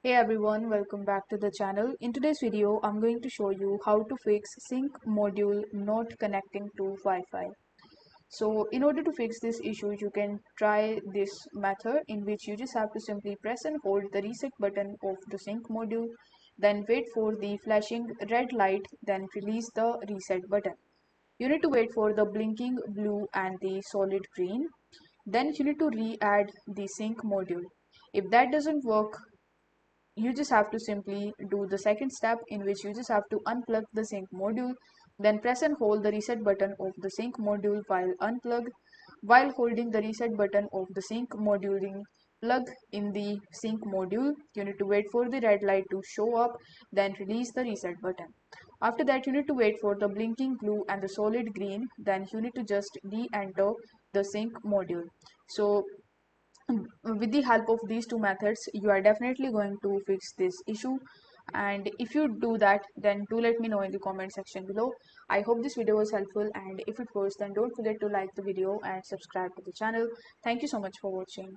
Hey everyone, welcome back to the channel. In today's video, I'm going to show you how to fix sync module not connecting to Wi-Fi. So in order to fix this issue, you can try this method in which you just have to simply press and hold the reset button of the sync module, then wait for the flashing red light, then release the reset button. You need to wait for the blinking blue and the solid green. Then you need to re-add the sync module. If that doesn't work, you just have to simply do the second step in which you just have to unplug the sync module, then press and hold the reset button of the sync module while unplug. While holding the reset button of the sync module, plug in the sync module. You need to wait for the red light to show up, then release the reset button. After that, you need to wait for the blinking blue and the solid green, then you need to just re-enter the sync module. So with the help of these two methods, you are definitely going to fix this issue. And if you do that, then do let me know in the comment section below. I hope this video was helpful, and if it was, then don't forget to like the video and subscribe to the channel. Thank you so much for watching.